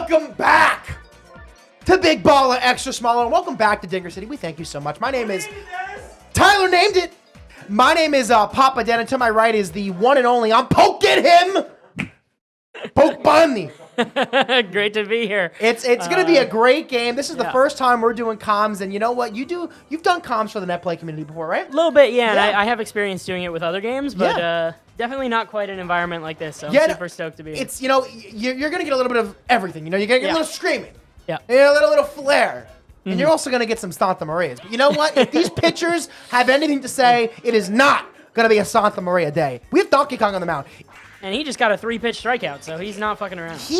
welcome back to Big Baller Extra Smaller, and welcome back to Dinger City. We thank you so much. My name is Tyler named it. My name is Papa Dan, and to my right is the one and only. I'm poking him. Poke Bunny. Great to be here. It's gonna be a great game. This is the first time we're doing comms, and you know what? You've done comms for the net play community before, right? A little bit, yeah. And I have experience doing it with other games, but definitely not quite an environment like this. So I'm super stoked to be here. It's you're gonna get a little bit of everything. You're gonna get a little screaming. Yeah. A little flair. And you're also gonna get some Santa Marias. But you know what? If these pitchers have anything to say, it is not gonna be a Santa Maria day. We have Donkey Kong on the mound. And he just got a 3-pitch strikeout, so he's not fucking around. He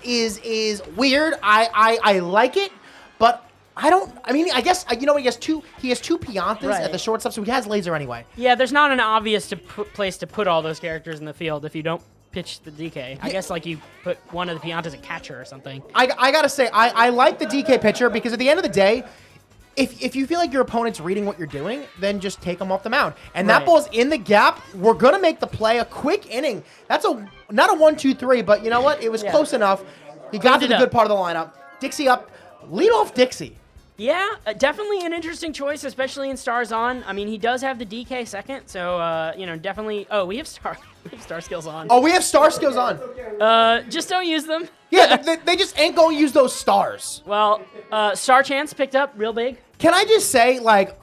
is weird. I like it, but I guess he has two Piantas at the shortstop, so he has laser anyway. Yeah, there's not an obvious place to put all those characters in the field if you don't pitch the DK. I guess like you put one of the Piantas a catcher or something. I gotta say, I like the DK pitcher because at the end of the day, if you feel like your opponent's reading what you're doing, then just take them off the mound. And that ball's in the gap. We're going to make the play. A quick inning. That's not a 1-2-3, but you know what? It was close enough. He got to the good part of the lineup. Dixie up. Lead off Dixie. Yeah, definitely an interesting choice, especially in Stars On. I mean, he does have the DK second, so, definitely. Oh, we have star skills on. Oh, we have star skills on. Just don't use them. Yeah, they just ain't going to use those stars. Well, Star Chance picked up real big. Can I just say, like,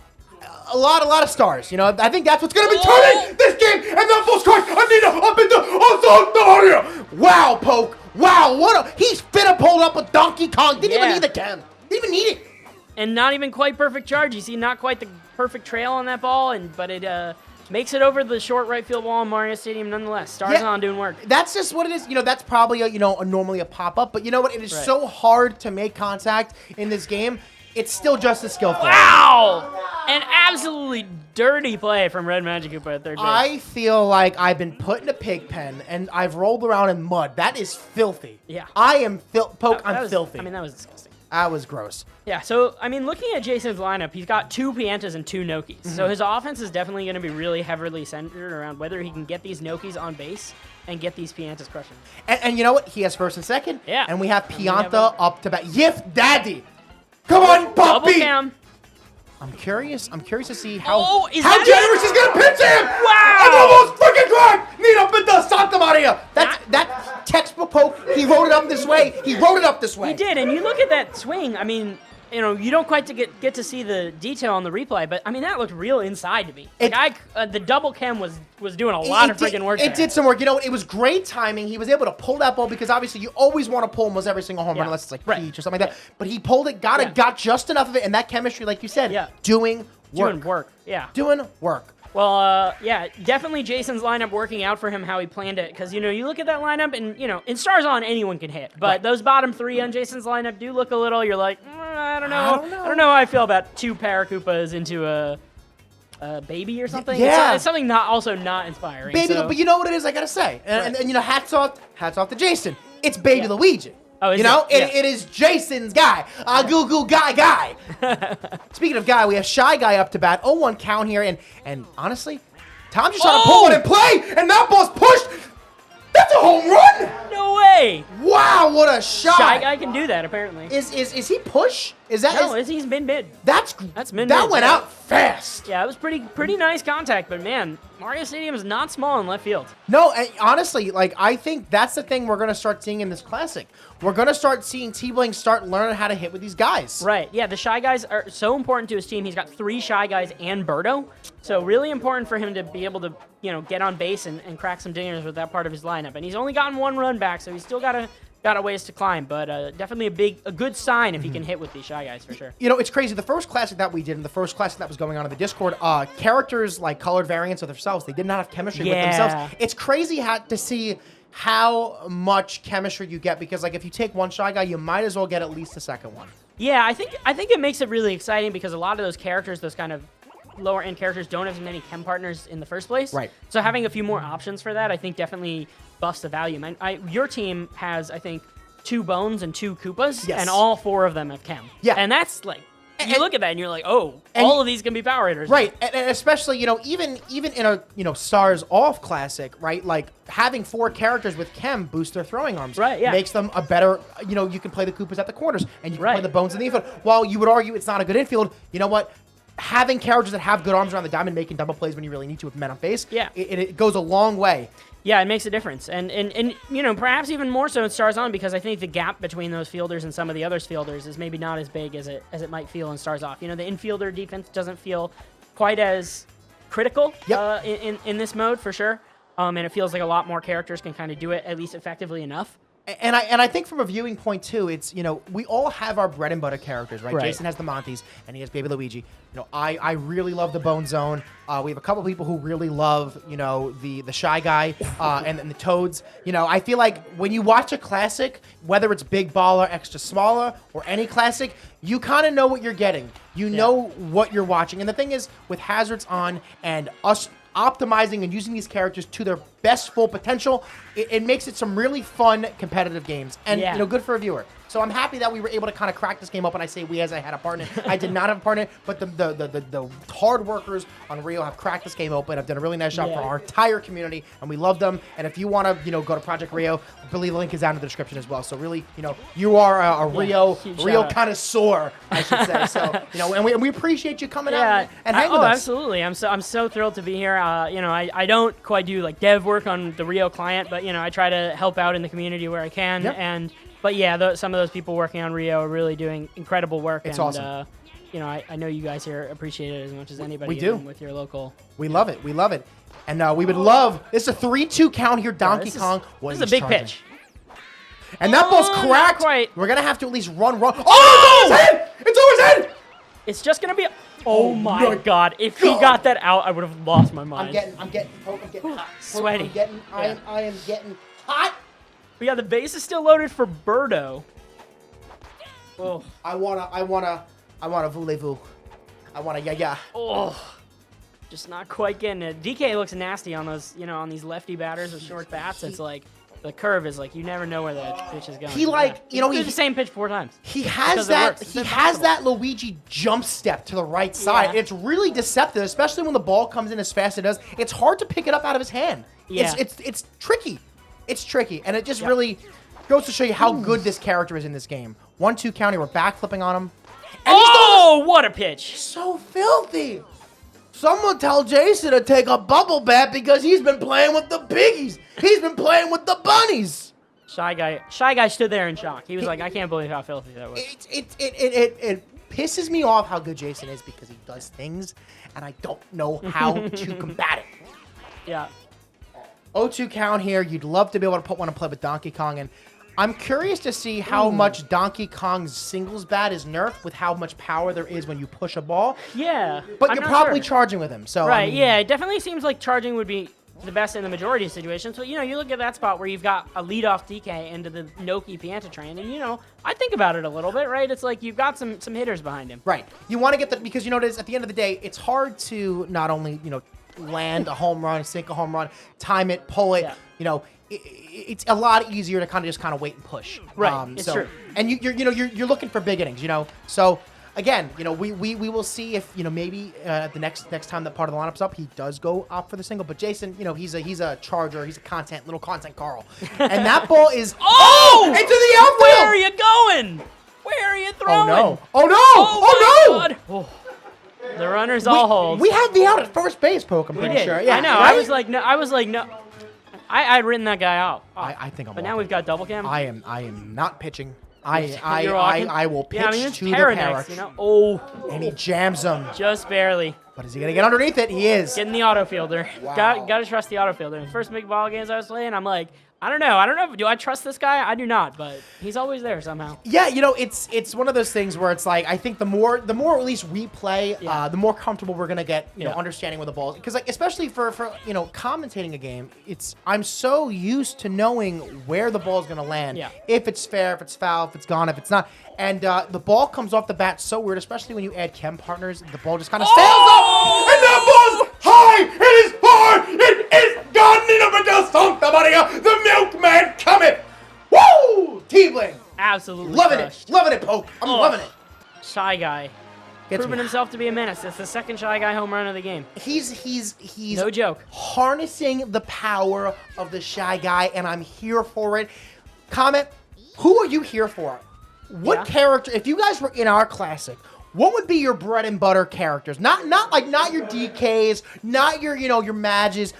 a lot of stars, I think that's what's going to be turning this game, and that ball's caught. I need to up into the Wow, Poke. Wow, he's finna pulled up with Donkey Kong. Didn't even need the chem. Didn't even need it. And not even quite perfect charge. You see, not quite the perfect trail on that ball, but it makes it over the short right field wall in Mario Stadium nonetheless. Stars on doing work. That's just what it is. That's probably normally a pop-up, but you know what? It is so hard to make contact in this game. It's still just as skillful. Wow! An absolutely dirty play from Red Magic Koopa at third base. I feel like I've been put in a pig pen, and I've rolled around in mud. That is filthy. Yeah. I am Poke, I'm filthy. I mean, that was disgusting. That was gross. Yeah, so, I mean, looking at Jason's lineup, he's got 2 Piantas and 2 Nokis. Mm-hmm. So his offense is definitely going to be really heavily centered around whether he can get these Nokis on base and get these Piantas crushing. And you know what? He has first and second. Yeah. And we have Pianta up to bat. Yif Daddy. Come on, puppy. Double cam. I'm curious to see how generous he's going to pitch him. Wow. I almost freaking cried. Need up in the Santa Maria. That textbook Poke. He wrote it up this way. He did, and you look at that swing. I mean, you don't quite get to see the detail on the replay, but I mean that looked real inside to me. The double chem was doing a lot of freaking work. It did some work. It was great timing. He was able to pull that ball because obviously you always want to pull almost every single home run unless it's like Peach or something like that. But he pulled it, got just enough of it, and that chemistry, like you said, doing work. Yeah. Doing work. Well, definitely Jason's lineup working out for him how he planned it. Because, you look at that lineup and, in Stars On, anyone can hit. But those bottom 3 on Jason's lineup do look a little, you're like, I don't know. I don't know how I feel about 2 Paracoopas into a baby or something. Yeah. It's something not inspiring. Baby, but you know what it is, I got to say. And hats off to Jason. It's Baby Luigi. Oh, it is Jason's guy. Goo Goo Guy. Speaking of guy, we have Shy Guy up to bat. 0-1 count here, and honestly, Tom just trying to pull one in play, and that ball's pushed. That's a home run. No way. Wow, what a shot. Shy Guy can do that, apparently. Is he push? Is that? No, he's mid. That's mid. That went out fast. Yeah, it was pretty nice contact, but man, Mario Stadium is not small in left field. No, honestly, I think that's the thing we're going to start seeing in this classic. We're going to start seeing Tbling start learning how to hit with these guys. Right, yeah, the Shy Guys are so important to his team. He's got 3 Shy Guys and Birdo, so really important for him to be able to, get on base and crack some dingers with that part of his lineup. And he's only gotten 1 run back, so he's still got a ways to climb, but definitely a good sign if he can hit with these Shy Guys for sure. It's crazy. The first classic that we did and the first classic that was going on in the Discord, characters like colored variants of themselves, they did not have chemistry with themselves. It's crazy to see how much chemistry you get because if you take 1 Shy Guy, you might as well get at least a second one. Yeah, I think it makes it really exciting because a lot of those characters, those kind of lower end characters, don't have as many chem partners in the first place. Right. So having a few more options for that, I think definitely buffs the value. Your team has, I think, 2 Bones and 2 Koopas, and all 4 of them have chem. Yeah. And that's You look at that and you're like, oh, all of these can be power hitters. Right, and especially, even in a Stars Off Classic, right? Like, having 4 characters with Chem boost their throwing arms. Right, yeah. Makes them a better, you can play the Koopas at the corners, and you can play the Bones in the infield. While you would argue it's not a good infield, you know what? Having characters that have good arms around the diamond, making double plays when you really need to with men on base, it goes a long way. Yeah, it makes a difference. And perhaps even more so in Stars On, because I think the gap between those fielders and some of the others fielders is maybe not as big as it might feel in Stars Off. The infielder defense doesn't feel quite as critical in this mode, for sure. And it feels like a lot more characters can kind of do it, at least effectively enough. And I think from a viewing point too, it's we all have our bread and butter characters, right? Jason has the Monties and he has Baby Luigi. I really love the Bone Zone. We have a couple people who really love the Shy Guy and the Toads. I feel like when you watch a classic, whether it's Big Baller, Extra Smaller, or any classic, you kind of know what you're getting. You know what you're watching. And the thing is, with Hazards on and us optimizing and using these characters to their best full potential, it makes it some really fun competitive games, and good for a viewer. So I'm happy that we were able to kind of crack this game open. I say we as I had a partner. I did not have a partner, but the hard workers on Rio have cracked this game open. I've done a really nice job for our entire community, and we love them. And if you want to go to Project Rio, I believe the link is down in the description as well. So really, you are a Rio connoisseur, I should say. So and we appreciate you coming out and hanging with us. Absolutely. I'm so thrilled to be here. I don't quite do like dev work on the Rio client, but I try to help out in the community where I can. But some of those people working on Rio are really doing incredible work. It's awesome. I know you guys here appreciate it as much as anybody. We do. With your local. We love it. We love it. And we would love. It's a 3-2 count here. Donkey Kong. This is a big pitch. And that ball's cracked. Not quite. We're gonna have to at least run. Oh! It's over his head! It's over his head! It's just gonna be. Oh my God! If he got that out, I would have lost my mind. I'm getting hot. Sweaty. I am getting hot. But yeah, the base is still loaded for Birdo. Oh. I wanna voulez-vous. I wanna yeah. Oh. Just not quite getting it. DK looks nasty on those, on these lefty batters with short bats. It's like the curve is like you never know where the pitch is going. He did the same pitch 4 times. He has that Luigi jump step to the right side. It's really deceptive, especially when the ball comes in as fast as it does. It's hard to pick it up out of his hand. Yeah. It's tricky. It's tricky, and it just really goes to show you how good this character is in this game. 1-2 county, we're backflipping on him. And what a pitch! So filthy. Someone tell Jason to take a bubble bath because he's been playing with the piggies. He's been playing with the bunnies. Shy guy stood there in shock. He was like, I can't believe how filthy that was. It pisses me off how good Jason is because he does things, and I don't know how to combat it. Yeah. 0-2 count here. You'd love to be able to put one in play with Donkey Kong, and I'm curious to see how much Donkey Kong's singles bat is nerfed with how much power there is when you push a ball. Yeah. But you're probably charging with him, so... Right, it definitely seems like charging would be the best in the majority of situations. So, you look at that spot where you've got a leadoff DK into the Noki Pianta train, and, I think about it a little bit, right? It's like you've got some hitters behind him. Right. You want to get because, at the end of the day, it's hard to not only, land a home run, sink a home run, time it, pull it. It's a lot easier to kind of wait and push. Right, it's true. And you're looking for big innings. So again, we will see if maybe the next time that part of the lineup's up, he does go opt for the single. But Jason, he's a charger. He's a little content Carl, and that ball is into the outfield. Where are you going? Where are you throwing? Oh no! God. Oh. The runners all hold. We had the out at first base, Poke, I'm pretty sure. Yeah, I know. Right? I was like, no. I had written that guy out. I think I'm. But now we've got double cam. I am not pitching. I will pitch to the Paradox, and he jams him. Just barely. But is he gonna get underneath it? He is. Getting the auto fielder. Wow. Got to trust the auto fielder. In the first big ball games I was playing, I'm like, I don't know. Do I trust this guy? I do not, but he's always there somehow. Yeah, it's one of those things where it's like I think the more at least we play, the more comfortable we're gonna get, understanding where the ball is. Because especially for commentating a game, I'm so used to knowing where the ball is gonna land. Yeah. If it's fair, if it's foul, if it's gone, if it's not. And the ball comes off the bat so weird, especially when you add chem partners. The ball just kind of sails up, and that ball's high. It is far. It is gone. Santa Maria, the milkman coming. Woo! Tbling. Absolutely. Loving it, Poke. I'm loving it. Shy guy. proven himself to be a menace. It's the second Shy Guy home run of the game. He's no joke. Harnessing the power of the Shy Guy, and I'm here for it. Comment, who are you here for? What character, if you guys were in our classic, what would be your bread and butter characters? Not your DKs, not your Mages.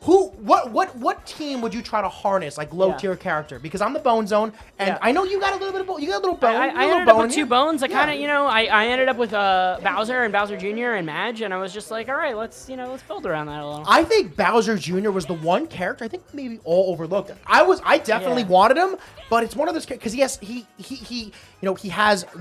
What team would you try to harness, like low tier character? Because I'm the Bone Zone, and I know you got a little bit of you got a little bone. I ended up with 2 bones. I kind of I ended up with Bowser and Bowser Jr. and Madge, and I was just like, all right, let's build around that a little. I think Bowser Jr. was the one character I think maybe all overlooked. I definitely wanted him, but it's one of those because he has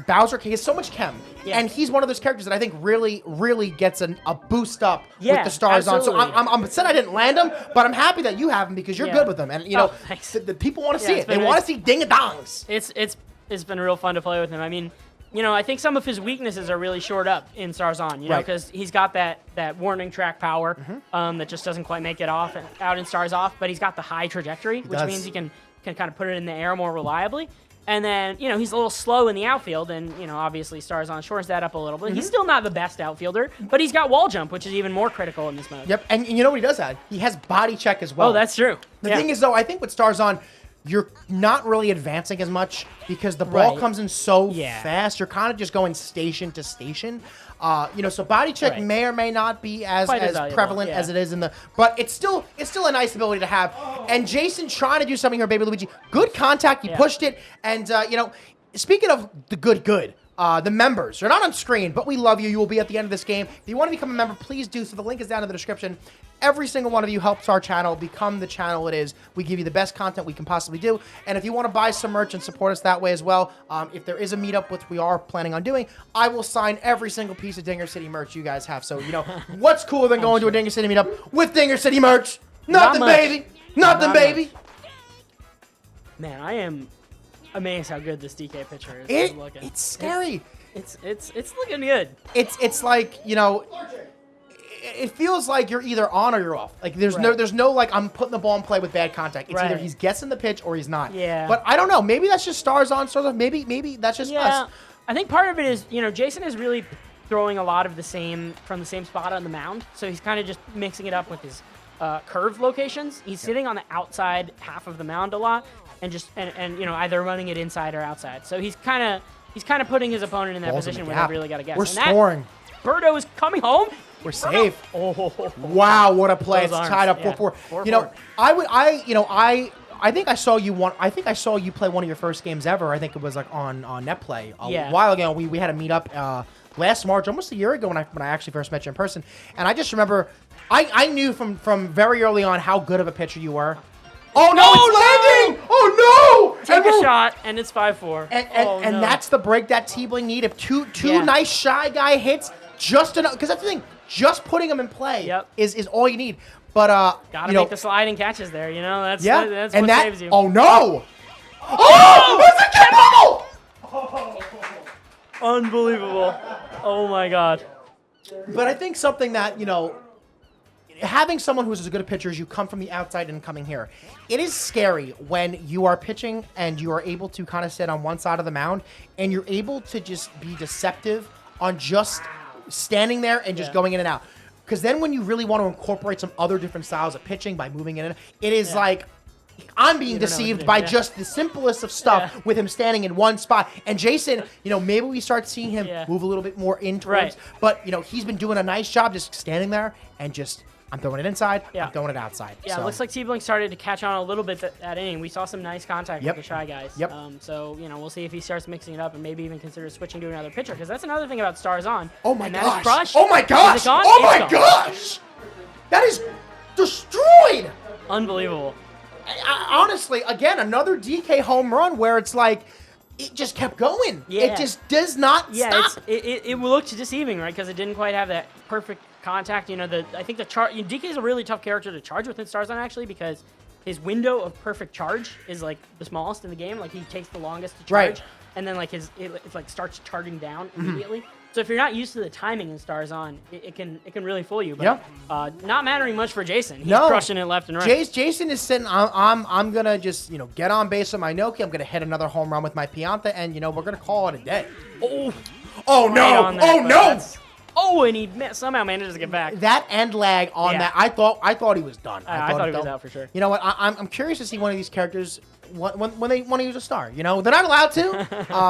Bowser. He has so much chem, and he's one of those characters that I think really gets a boost up with the stars absolutely. on. So I'm upset I didn't land him. But I'm happy that you have him because you're good with them, and the people want to see it. They want to see ding-a-dongs. It's been real fun to play with him. I mean, I think some of his weaknesses are really shored up in Stars On. Because he's got that warning track power that just doesn't quite make it out in Stars Off. But he's got the high trajectory, which means he can kind of put it in the air more reliably. And then, he's a little slow in the outfield, and, obviously Stars On shores that up a little bit. He's still not the best outfielder, but he's got wall jump, which is even more critical in this mode. Yep, and you know what he does have? He has body check as well. Oh, that's true. The thing is, though, I think with Stars On, you're not really advancing as much because the ball comes in so fast. You're kind of just going station to station. So body check may or may not be as prevalent as it is in the, but it's still a nice ability to have. And Jason trying to do something here, Baby Luigi. Good contact. He pushed it. And, speaking of the good, the members, you're not on screen, but we love you. You will be at the end of this game. If you want to become a member, please do so. The link is down in the description. Every single one of you helps our channel become the channel it is. We give you the best content we can possibly do. And if you want to buy some merch and support us that way as well, if there is a meetup, which we are planning on doing, I will sign every single piece of Dinger City merch you guys have. So, what's cooler than going to a Dinger City meetup with Dinger City merch? Nothing, baby. Nothing, baby. Man, I am amazed how good this DK picture is. It's scary. It's looking good. It's like, it feels like you're either on or you're off. Like there's no like I'm putting the ball in play with bad contact. It's either he's guessing the pitch or he's not. Yeah. But I don't know. Maybe that's just Stars On, Stars Off. Maybe that's just us. I think part of it is, Jason is really throwing a lot of from the same spot on the mound. So he's kind of just mixing it up with his curve locations. He's sitting on the outside half of the mound a lot and either running it inside or outside. So he's kind of putting his opponent in that position where they really got to guess. We're scoring. Birdo is coming home. We're safe. Wow, what a play! It's tied up 4-4. I think I saw you play one of your first games ever. I think it was like on Net Play a while ago. We had a meetup last March, almost a year ago, when I actually first met you in person. And I just remember, I knew from very early on how good of a pitcher you were. Oh no, it's landing! Oh no! Take a shot, and it's 5-4. And that's the break that Tbling needed. Two nice Shy Guy hits, just enough. Because that's the thing, just putting them in play is all you need. But gotta make the sliding catches there. That's what saves you. Oh no! Oh, it's a bubble! Unbelievable! Oh my God! But I think something that having someone who's as good a pitcher as you come from the outside and coming here, it is scary when you are pitching and you are able to kind of sit on one side of the mound and you're able to just be deceptive on just standing there and just going in and out. Because then when you really want to incorporate some other different styles of pitching by moving in, it is like I'm being deceived by just the simplest of stuff with him standing in one spot. And Jason, maybe we start seeing him move a little bit more in towards, but he's been doing a nice job just standing there and just I'm throwing it inside, I'm throwing it outside. Yeah, it looks like Tbling started to catch on a little bit that inning. We saw some nice contact with the Shy Guys. Yep. So, we'll see if he starts mixing it up and maybe even consider switching to another pitcher, because that's another thing about Stars On. Oh my gosh. Crush. Oh my gosh. Oh my gosh. That is destroyed. Unbelievable. Honestly, again, another DK home run where it's like, it just kept going. Yeah. It just does not stop. It looked deceiving, right? Because it didn't quite have that perfect contact. I think the charge. DK is a really tough character to charge within Stars On, actually, because his window of perfect charge is like the smallest in the game. Like he takes the longest to charge, and then like it like starts charging down immediately. So if you're not used to the timing in Stars On, it can really fool you. But not mattering much for Jason. He's crushing it left and right. Jason is sitting. I'm gonna just get on base with my Noki. I'm gonna hit another home run with my Pianta, and we're gonna call it a day. Oh no! on that, Oh but no! that's- Oh, and he somehow manages to get back. That end lag on Yeah. that, I thought he was done. I thought he was out for sure. You know what? I'm curious to see one of these characters when they want to use a star. You know, they're not allowed to,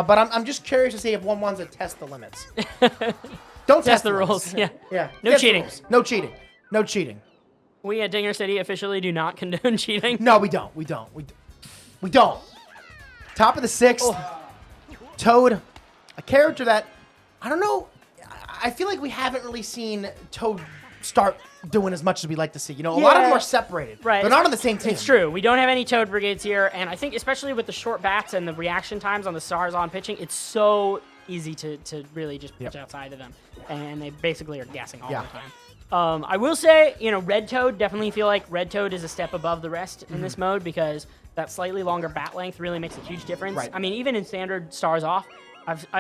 but I'm just curious to see if one wants to test the limits. Don't test the limits. rules. Yeah. Yeah. No Test the cheating. rules. No cheating. No cheating. We at Dinger City officially do not condone cheating. No, we don't. We don't. Top of the 6th, Toad, a character that I don't know. I feel like we haven't really seen Toad start doing as much as we'd like to see. You know, a lot of them are separated. Right. They're not on the same team. It's true. We don't have any Toad brigades here, and I think especially with the short bats and the reaction times on the stars on pitching, it's so easy to really just pitch outside of them, and they basically are guessing all the time. I will say, you know, Red Toad, definitely feel like Red Toad is a step above the rest in this mode because that slightly longer bat length really makes a huge difference. Right. I mean, even in standard stars off,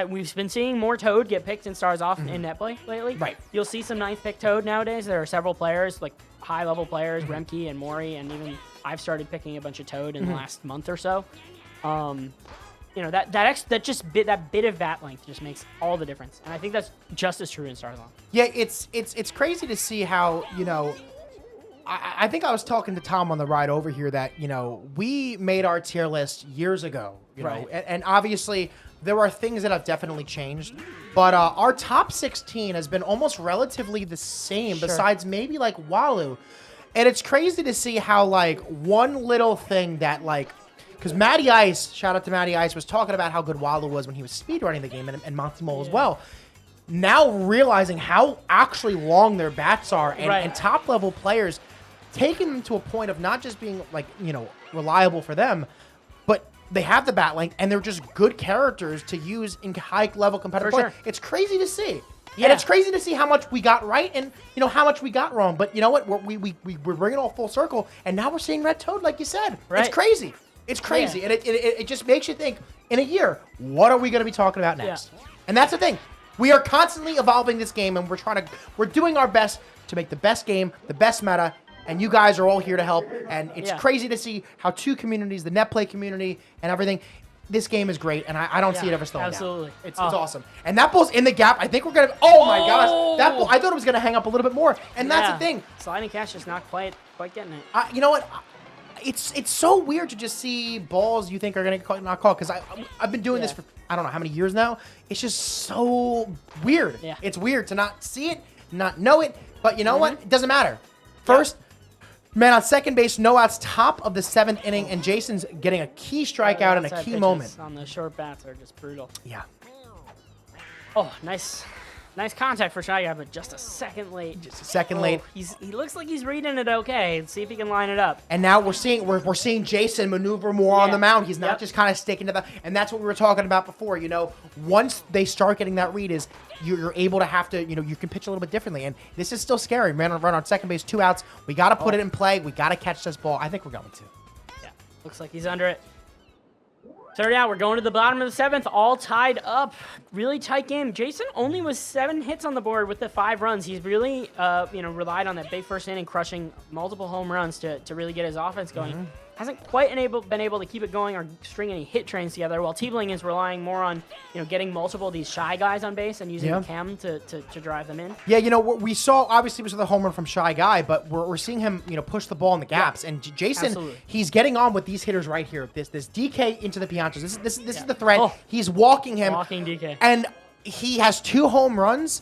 we've been seeing more Toad get picked in stars off in net play lately. Right. You'll see some ninth pick Toad nowadays. There are several players, like high-level players, Remke and Mori, and even I've started picking a bunch of Toad in the last month or so. You know, that bit of bat length just makes all the difference, and I think that's just as true in stars on. Yeah, it's crazy to see how, you know, I think I was talking to Tom on the ride over here that, you know, we made our tier list years ago, you know, and obviously there are things that have definitely changed, but our top 16 has been almost relatively the same, besides maybe like Walu. And it's crazy to see how, like, one little thing that, like, because Matty Ice, shout out to Matty Ice, was talking about how good Walu was when he was speedrunning the game, and Monty Mole as well. Now realizing how actually long their bats are, and top level players taking them to a point of not just being, like, you know, reliable for them, but they have the bat length and they're just good characters to use in high level competitive play. It's crazy to see. Yeah. And it's crazy to see how much we got right and, you know, how much we got wrong. But you know what? We're bringing it all full circle, and now we're seeing Red Toad, like you said. It's crazy. It's crazy. And it just makes you think, in a year, what are we going to be talking about next? And that's the thing. We are constantly evolving this game, and we're doing our best to make the best game, the best meta, and you guys are all here to help. And it's crazy to see how two communities, the net play community and everything, this game is great, and I don't see it ever slowing down. It's awesome. And that ball's in the gap. I think we're going to... Oh, my gosh. That ball, I thought it was going to hang up a little bit more. And that's the thing. Sliding catch just not quite getting it. You know what? It's so weird to just see balls you think are going to not call, because I've been doing this for I don't know how many years now. It's just so weird. Yeah. It's weird to not see it, not know it, but you know what? It doesn't matter. First, man on second base, no outs, top of the 7th inning, and Jason's getting a key strikeout in a key moment. On the short bats are just brutal. Yeah. Oh, nice contact for Shy Guy, but just a second late. Just a second late. He looks like he's reading it okay. Let's see if he can line it up. And now we're seeing Jason maneuver more on the mound. He's not just kind of sticking to the, and that's what we were talking about before. You know, once they start getting that read, is you're able to have to, you know, you can pitch a little bit differently. And this is still scary. Man on run on second base, 2 outs. We got to put it in play. We got to catch this ball. I think we're going to. Yeah, looks like he's under it. Third out, we're going to the bottom of the 7th, all tied up. Really tight game. Jason only was 7 hits on the board with the 5 runs. He's really, relied on that big first inning, crushing multiple home runs to really get his offense going. Hasn't quite been able to keep it going or string any hit trains together, while Tbling is relying more on, you know, getting multiple of these Shy Guys on base and using the chem to drive them in. Yeah, you know, we saw, obviously, was the home run from Shy Guy, but we're seeing him, you know, push the ball in the gaps. And Jason, he's getting on with these hitters right here. This DK into the Pianchos. This is the threat. He's walking him. Walking DK. And he has 2 home runs.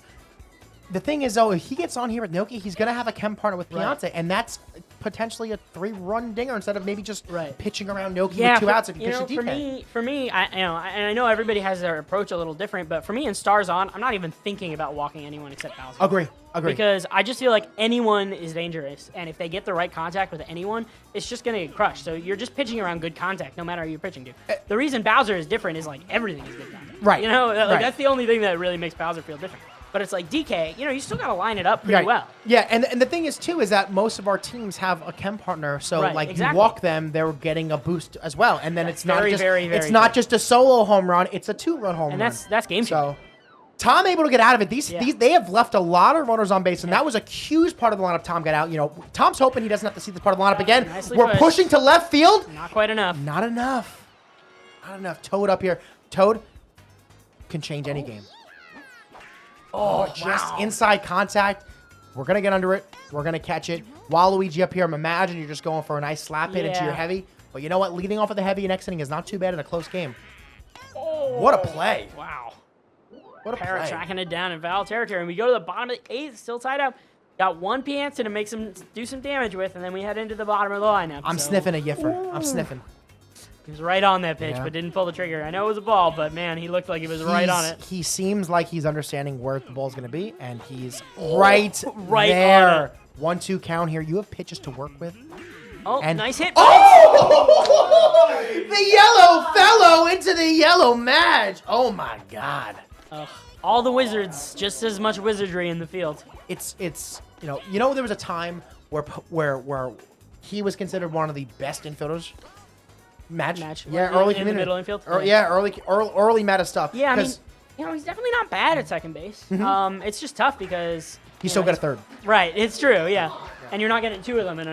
The thing is, though, if he gets on here with Noki, he's going to have a chem partner with Piante, and that's potentially a 3-run dinger instead of maybe just pitching around Noki with 2 outs if you pitch a DK. For me, I know everybody has their approach a little different, but for me in Stars On, I'm not even thinking about walking anyone except Bowser. Agree. Because I just feel like anyone is dangerous, and if they get the right contact with anyone, it's just going to get crushed. So you're just pitching around good contact no matter who you're pitching to. The reason Bowser is different is, like, everything is good contact. Right. You know, like, that's the only thing that really makes Bowser feel different. But it's like DK, you know, you still got to line it up pretty well. Yeah, and the thing is, too, is that most of our teams have a chem partner. So, you walk them, they're getting a boost as well. And then it's not just a solo home run, it's a 2-run home run. And that's game changer. So, Tom able to get out of it. They have left a lot of runners on base, and that was a huge part of the lineup Tom got out. You know, Tom's hoping he doesn't have to see this part of the lineup again. We're pushing to left field. Not quite enough. Not enough. Toad up here. Toad can change any game. Oh, just inside contact. We're going to get under it. We're going to catch it. Waluigi up here, I'm imagine you're just going for a nice slap hit into your heavy. But you know what? Leading off of the heavy next inning is not too bad in a close game. Oh, what a play. Wow. What a Parrot play. tracking it down in foul territory. And we go to the bottom of the 8th, still tied up. Got one Pianton to make do some damage with, and then we head into the bottom of the lineup. I'm sniffing a Yiffer. I'm sniffing. He was right on that pitch, but didn't pull the trigger. I know it was a ball, but man, he looked like he was right on it. He seems like he's understanding where the ball's going to be, and he's right there. On it. 1-2 count here. You have pitches to work with. Oh, nice hit. Oh! The yellow fellow into the yellow match. Oh, my God. All the wizards, just as much wizardry in the field. It's you know there was a time where he was considered one of the best infielders. Match. Yeah, early in the middle infield. Early meta stuff. Yeah, I mean, he's definitely not bad at second base. It's just tough because he's so good at third. Right, it's true. Yeah, and you're not getting two of them in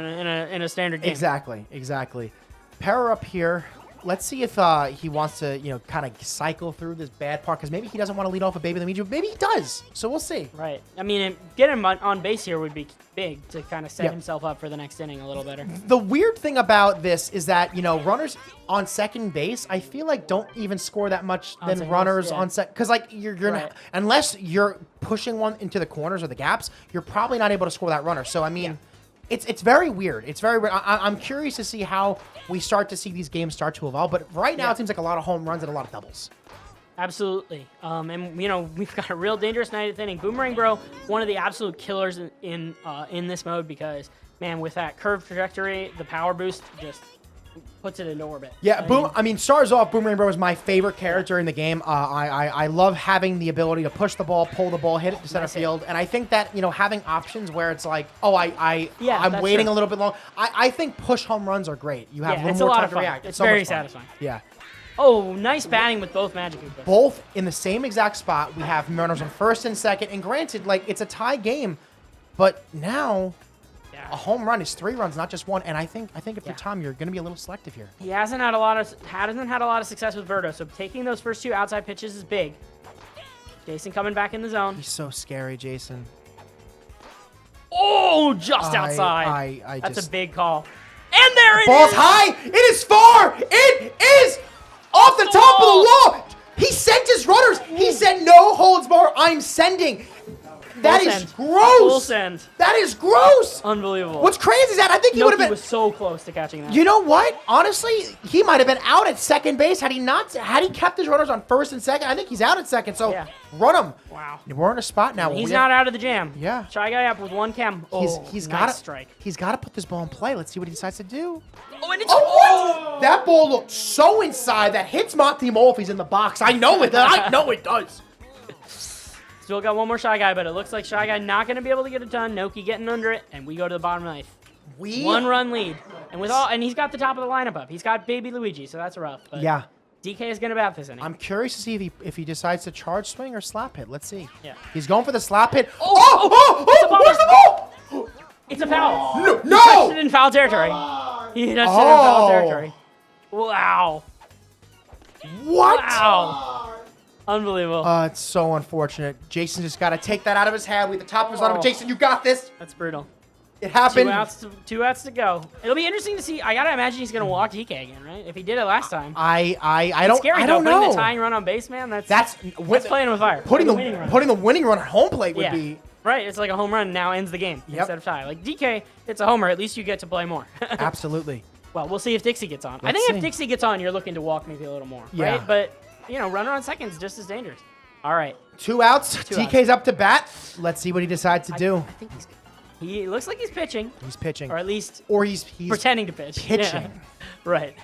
a standard game. Exactly. Para up here. Let's see if he wants to, kind of cycle through this bad part, because maybe he doesn't want to lead off a Baby Luigi. Maybe he does. So we'll see. Right. I mean, get him on base here would be big to kind of set himself up for the next inning a little better. The weird thing about this is that, runners on second base, I feel like don't even score that much than runners on second. Because, like, you're not, unless you're pushing one into the corners or the gaps, you're probably not able to score that runner. So, I mean... It's very weird. It's very weird. I'm curious to see how we start to see these games start to evolve. But right now, it seems like a lot of home runs and a lot of doubles. Absolutely. And, we've got a real dangerous ninth inning. Boomerang Bro, one of the absolute killers in this mode because, man, with that curved trajectory, the power boost just puts it into orbit. Yeah, stars off, Boomerang Bro is my favorite character in the game. I love having the ability to push the ball, pull the ball, hit it to center field. And I think that, having options where it's like, I'm waiting a little bit long. I think push home runs are great. You have a little more time to react. It's very satisfying. Yeah. Oh, nice batting with both Magic Koopas. Both in the same exact spot. We have runners on first and second. And granted, it's a tie game. But now... a home run is 3 runs, not just 1. And I think if you're Tom, you're going to be a little selective here. He hasn't had a lot of success with Verdo, so taking those first 2 outside pitches is big. Jason coming back in the zone. He's so scary, Jason. Oh, just outside. That's a big call. And there it is. Ball's high. It is far. It is off the top of the wall. He sent his runners. He said no holds barred. I'm sending. That is gross. Full send. That is gross. Unbelievable. What's crazy is that I think he would have been. He was so close to catching that. You know what? Honestly, he might have been out at second base had he kept his runners on first and second. I think he's out at second. So run him. Wow. We're in a spot now. He's not out of the jam. Yeah. Shy Guy up with 1 chem. He's nice got strike. He's got to put this ball in play. Let's see what he decides to do. Oh, and it's what? That ball looked so inside that hits Monty Mole if he's in the box. I know it. I know it does. Still got one more Shy Guy, but it looks like Shy Guy not going to be able to get it done. Noki getting under it, and we go to the bottom of the 9th. 1 run lead. And he's got the top of the lineup up. He's got Baby Luigi, so that's rough. But DK is going to bat this inning. I'm curious to see if he decides to charge swing or slap hit. Let's see. Yeah. He's going for the slap hit. Where's the ball? It's a foul. No. He touched it in foul territory. He touched it in foul territory. Wow. What? Wow. Unbelievable. It's so unfortunate. Jason just got to take that out of his hand. We the top of his lineup. Jason, you got this. That's brutal. It happened. 2 outs to go. It'll be interesting to see. I gotta imagine he's gonna walk DK again, right? If he did it last time. I don't know. Putting the tying run on base, man. That's playing with fire. Putting the winning run at home plate would be right. It's like a home run now ends the game instead of tie. Like DK, it's a homer. At least you get to play more. Absolutely. Well, we'll see if Dixie gets on. I think if Dixie gets on, you're looking to walk maybe a little more, right? But runner on second is just as dangerous. All right. 2 outs. DK's up to bat. Let's see what he decides to do. I think he looks like he's pitching. He's pitching. Or at least he's pretending to pitch. Pitching. Yeah. Right.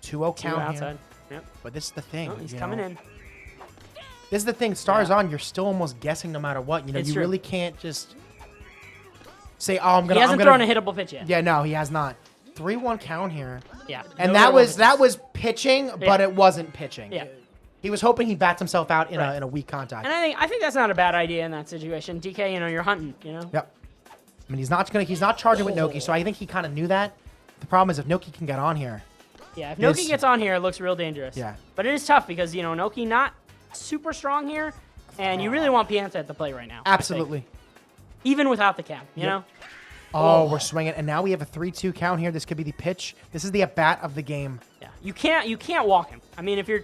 2-0 count outside. Yep. But this is the thing. He's coming in. This is the thing. Stars on, you're still almost guessing no matter what. You really can't just say, "Oh, I'm gonna." He hasn't thrown a hittable pitch yet. Yeah, no, he has not. 3-1 count here. Yeah. And that was pitching, but it wasn't pitching. Yeah. He was hoping he bats himself out in a weak contact. And I think that's not a bad idea in that situation. DK, you're hunting, Yep. I mean, he's not charging with Noki, so I think he kind of knew that. The problem is if Noki can get on here. Yeah, if Noki gets on here, it looks real dangerous. Yeah. But it is tough because, Noki not super strong here. And you really want Pianta at the plate right now. I think. Absolutely. Even without the cap, you know? Oh, we're swinging, and now we have a 3-2 count here. This could be the pitch. This is the at-bat of the game. Yeah. You can't walk him. I mean, if you're...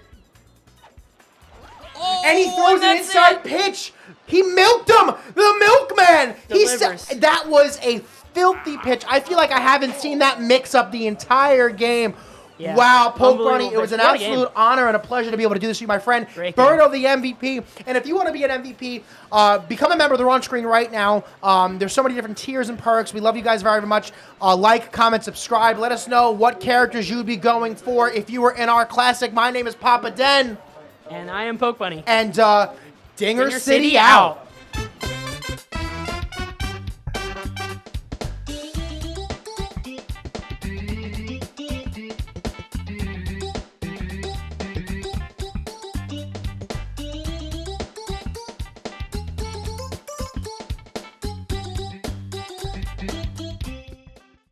And he throws an inside pitch. He milked him. The milkman. He said Delivers. that was a filthy pitch. I feel like I haven't seen that mix up the entire game. Yeah. Wow, Poke Unbelievable Bunny, it was pitch. an What a game. absolute honor and a pleasure to be able to do this with you, my friend. Great game. Birdo, the MVP. And if you want to be an MVP, become a member. They're on screen right now. There's so many different tiers and perks. We love you guys very, very much. Like, comment, subscribe. Let us know what characters you'd be going for if you were in our classic. My name is Papa Den. And I am Poke Bunny. And Dinger City out.